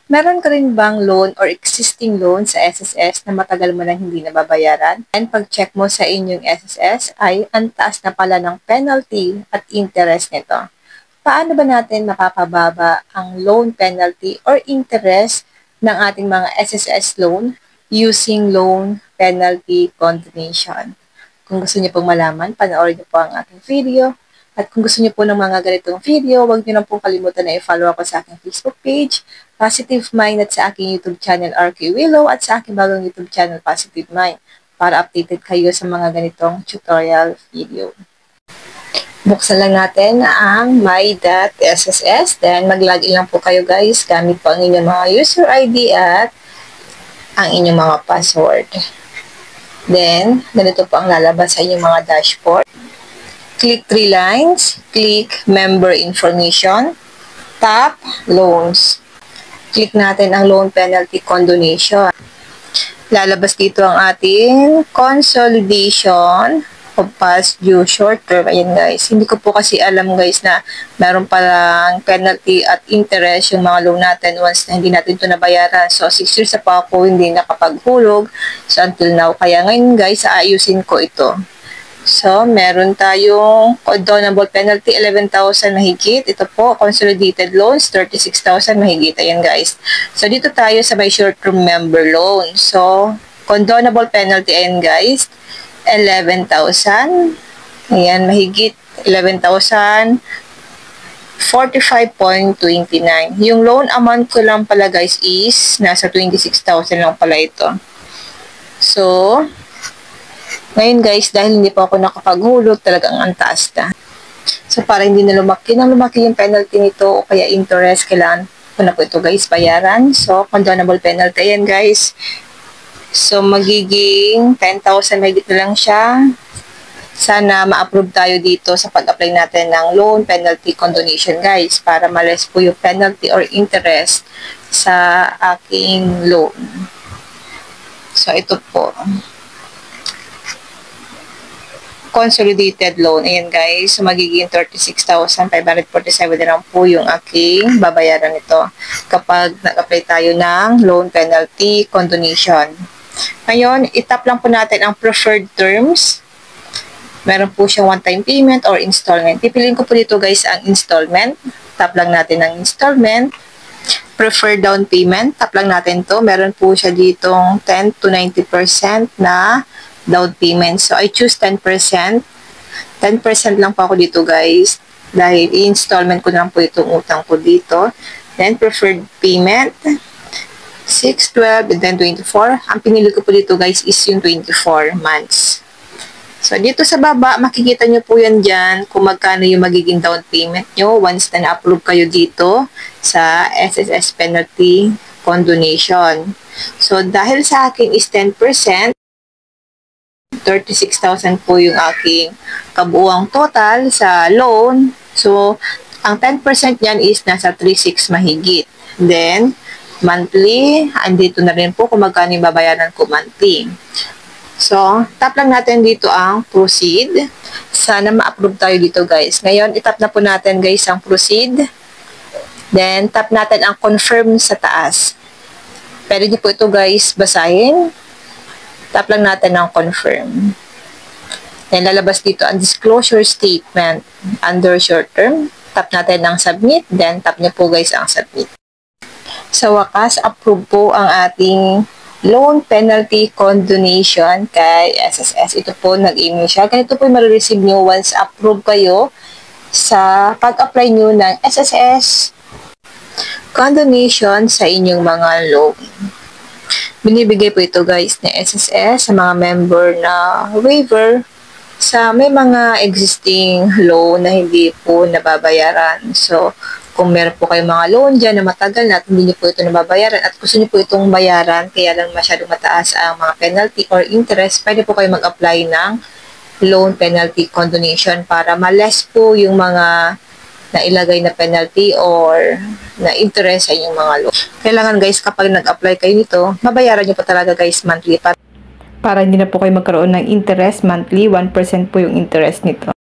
Meron ka rin bang loan or existing loan sa SSS na matagal mo nang hindi nababayaran? And pag-check mo sa inyong SSS ay ang taas na pala ng penalty at interest nito. Paano ba natin mapapababa ang loan penalty or interest ng ating mga SSS loan using loan penalty condonation? Kung gusto niyo pong malaman, panoorin niyo po ang aking video. At kung gusto niyo po ng mga ganitong video, huwag niyo lang pong kalimutan na i-follow ako sa aking Facebook page, Positive Mind, at sa aking YouTube channel, RK Willow, at sa aking bagong YouTube channel, Positive Mind, para updated kayo sa mga ganitong tutorial video. Buksan lang natin ang my.sss, then mag-login lang po kayo guys, gamit po ang inyong mga user ID at ang inyong mga password. Then, ganito po ang lalabas sa inyong mga dashboard. Click 3 lines, click member information, tap loans. Click natin ang loan penalty condonation. Lalabas dito ang ating consolidation of past due short term. Ayan guys, hindi ko po kasi alam guys na meron palang penalty at interest yung mga loan natin once na hindi natin ito nabayaran. So 6 years na pa ako hindi nakapaghulog. So until now, kaya ngayon guys, aayusin ko ito. So, meron tayong condonable penalty, 11,000 mahigit. Ito po, consolidated loans, 36,000 mahigit. Ayan guys. So, dito tayo sa may short-term member loan. So, condonable penalty, ayan guys, 11,000. Ayan, mahigit 11,000. 45.29. Yung loan amount ko lang pala guys is nasa 26,000 lang pala ito. So, ngayon guys, dahil hindi po ako nakapaghulog, talagang ang taas na. So para hindi na lumaki yung penalty nito o kaya interest, kailangan ko na po ito guys bayaran. So condonable penalty yan guys. So magiging 10,000 mahigit na lang siya. Sana ma-approve tayo dito sa pag-apply natin ng loan penalty condonation guys, para ma-less po yung penalty or interest sa aking loan. So ito po, consolidated loan. Ayan guys, so magiging 36,547 na lang po yung aking babayaran nito kapag nag-apply tayo ng loan penalty condonation. Ngayon, itap lang po natin ang preferred terms. Meron po siyang one-time payment or installment. Pipiliin ko po dito guys ang installment. Tap lang natin ang installment. Preferred down payment. Tap lang natin to. Meron po siya ditong 10 to 90% na down payment. So, I choose 10%. 10% lang po ako dito, guys. Dahil i-installment ko lang po itong utang ko dito. Then, preferred payment. 6, 12, and then 24. Ang pinili ko po dito, guys, is yung 24 months. So, dito sa baba, makikita nyo po yan dyan kung magkano yung magiging down payment nyo once na na-approve kayo dito sa SSS penalty condonation. So, dahil sa akin is 10%, 36,000 po yung aking kabuuang total sa loan. So, ang 10% yan is nasa 3,600 mahigit. Then, monthly, andito na rin po kung magkano yung babayaran ko monthly. So, tap lang natin dito ang proceed. Sana ma-approve tayo dito guys. Ngayon, itap na po natin guys ang proceed. Then, tap natin ang confirm sa taas. Pwede niyo po ito guys basahin. Tap lang natin ang confirm. Then, lalabas dito ang disclosure statement under short term. Tap natin ang submit. Then, tap niyo po guys ang submit. Sa wakas, approve po ang ating loan penalty condonation kay SSS. Ito po, nag-email siya. Ganito po yung marireceive nyo once approve kayo sa pag-apply nyo ng SSS condonation sa inyong mga loan. Binibigay po ito guys ni SSS sa mga member na waiver sa may mga existing loan na hindi po nababayaran. So, kung meron po kayong mga loan dyan na matagal na at hindi nyo po ito nababayaran at gusto nyo po itong bayaran kaya lang masyadong mataas ang mga penalty or interest, pwede po kayo mag-apply ng loan penalty condonation para ma-less po yung mga nailagay na penalty or na interest sa inyong mga loan. Kailangan guys, kapag nag-apply kayo nito, mabayaran nyo po talaga guys monthly para hindi na po kayo magkaroon ng interest monthly. 1% po yung interest nito.